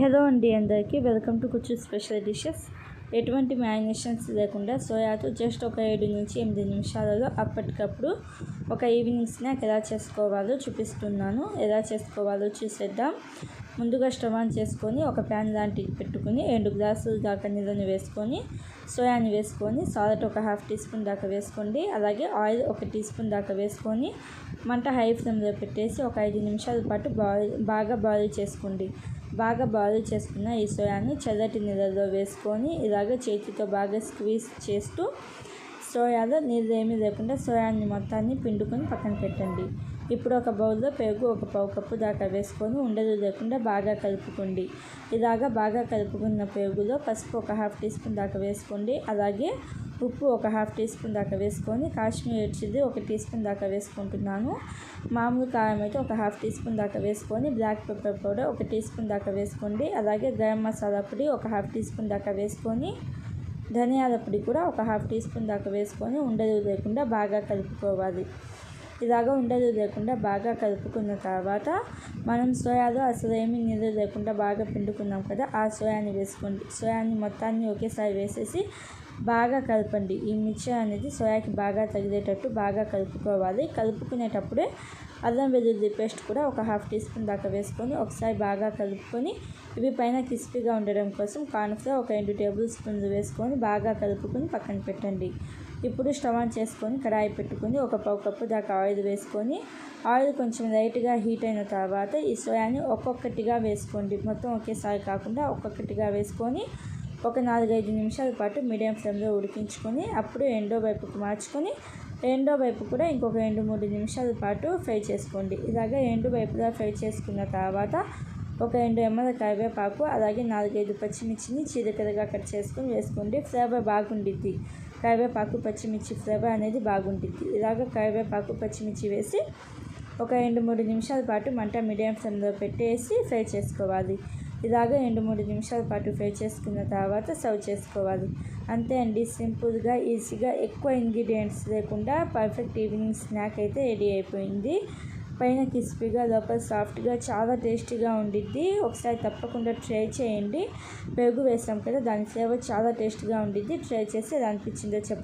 Hello అండి, అందరికీ welcome to కుచ్చు స్పెషల్ డిషెస్. ఎటువంటి మ్యారినేషన్స్ లేకుండా సోయాతో జస్ట్ ఒక 7 నుంచి 8 నిమిషాలలో అప్పటికప్పుడు ఒక ఈవినింగ్ స్నాక్ ఎలా చేసుకోవాలో చూపిస్తున్నాను. ఎలా చేసుకోవాలో చూసేద్దాం. ముందుగా స్టవ్ ఆన్ చేసుకొని ఒక ప్యాన్ లాంటిది పెట్టుకుని 2 గ్లాసులు దాకా నీళ్ళని వేసుకొని సోయాని వేసుకొని సాల్ట్ ఒక ½ టీ స్పూన్ దాకా వేసుకోండి. అలాగే ఆయిల్ 1 టీ స్పూన్ దాకా వేసుకొని మంట హై ఫ్లేమ్లో పెట్టేసి ఒక 5 నిమిషాల పాటు బాగా బాయిల్ చేసుకోండి. బాగా బాయిల్ చేసుకున్న ఈ సోయాని చల్లటి నీళ్ళలో వేసుకొని ఇలాగ చేతితో బాగా స్క్వీజ్ చేస్తూ సోయాలో నీళ్ళు ఏమీ లేకుండా సోయాని మొత్తాన్ని పిండుకొని పక్కన పెట్టండి. ఇప్పుడు ఒక బౌల్లో పెరుగు ఒక పావు కప్పు దాకా వేసుకొని ఉండలు లేకుండా బాగా కలుపుకోండి. ఇలాగా బాగా కలుపుకున్న పెరుగులో పసుపు ఒక ½ టీ స్పూన్ దాకా వేసుకోండి. అలాగే ఉప్పు ఒక ½ టీ స్పూన్ దాకా వేసుకొని కాశ్మీర్ చిల్లీ 1 టీ స్పూన్ దాకా వేసుకుంటున్నాను. మామూలు కారం అయితే ఒక ½ టీ స్పూన్ దాకా వేసుకొని black pepper powder 1 teaspoon దాకా వేసుకోండి. అలాగే గరం మసాలా పొడి ఒక ½ టీ స్పూన్ దాకా వేసుకొని ధనియాల పొడి కూడా ఒక ½ టీ స్పూన్ దాకా వేసుకొని ఉండలు లేకుండా బాగా కలుపుకోవాలి. ఇలాగ ఉండలు లేకుండా బాగా కలుపుకున్న తర్వాత మనం సోయాలో అసలు ఏమీ నీళ్ళు లేకుండా బాగా పిండుకున్నాం కదా, ఆ సోయాని వేసుకోండి. సోయాని మొత్తాన్ని ఒకేసారి వేసేసి బాగా కలపండి. ఈ మిక్చర్ అనేది సోయాకి బాగా తగిలేటట్టు బాగా కలుపుకోవాలి. కలుపుకునేటప్పుడే అల్లం వెల్లుల్లి పేస్ట్ కూడా ఒక ½ టీ స్పూన్ దాకా వేసుకొని ఒకసారి బాగా కలుపుకొని ఇవి పైన క్రిస్పీగా ఉండడం కోసం కార్న్ఫ్లోర్ ఒక 2 టేబుల్ స్పూన్లు వేసుకొని బాగా కలుపుకొని పక్కన పెట్టండి. ఇప్పుడు స్టవ్ ఆన్ చేసుకొని కడాయి పెట్టుకొని ఒక పావు కప్పు దాకా ఆయిల్ వేసుకొని ఆయిల్ కొంచెం లైట్గా హీట్ అయిన తర్వాత ఈ సోయాని ఒక్కొక్కటిగా వేసుకోండి. మొత్తం ఒకేసారి కాకుండా ఒక్కొక్కటిగా వేసుకొని ఒక 4-5 నిమిషాల పాటు మీడియం ఫ్లేమ్లో ఉడికించుకొని అప్పుడు రెండో వైపుకు మార్చుకొని రెండో వైపు కూడా ఇంకొక 2-3 నిమిషాల పాటు ఫ్రై చేసుకోండి. ఇలాగే రెండు వైపులా ఫ్రై చేసుకున్న తర్వాత ఒక 2 రెమ్మల కరివేపాకు అలాగే 4-5 పచ్చిమిర్చిని చీలికలుగా కట్ చేసుకొని వేసుకోండి. ఫ్లేవర్ బాగుండిద్ది. కరివేపాకు పచ్చిమిర్చి ఫ్లేవర్ అనేది బాగుండిద్ది. ఇలాగ కరివేపాకు పచ్చిమిర్చి వేసి ఒక 2-3 నిమిషాల పాటు మంట మీడియం ఫ్లేమ్లో పెట్టేసి ఫ్రై చేసుకోవాలి. ఇలాగ 2-3 నిమిషాల పాటు ఫ్రై చేసుకున్న తర్వాత సర్వ్ చేసుకోవాలి. అంతే అండి, సింపుల్గా ఈజీగా ఎక్కువ ఇంగ్రీడియంట్స్ లేకుండా పర్ఫెక్ట్ ఈవినింగ్ స్నాక్ అయితే రెడీ అయిపోయింది. పైన క్రిస్పీగా లోపల సాఫ్ట్గా చాలా టేస్టీగా ఉండిద్ది. ఒకసారి తప్పకుండా ట్రై చేయండి. పెరుగు వేసాం కదా, దాని ఫ్లేవర్ చాలా టేస్టీగా ఉండిద్ది. ట్రై చేసి ఎలా అనిపించిందో చెప్పండి.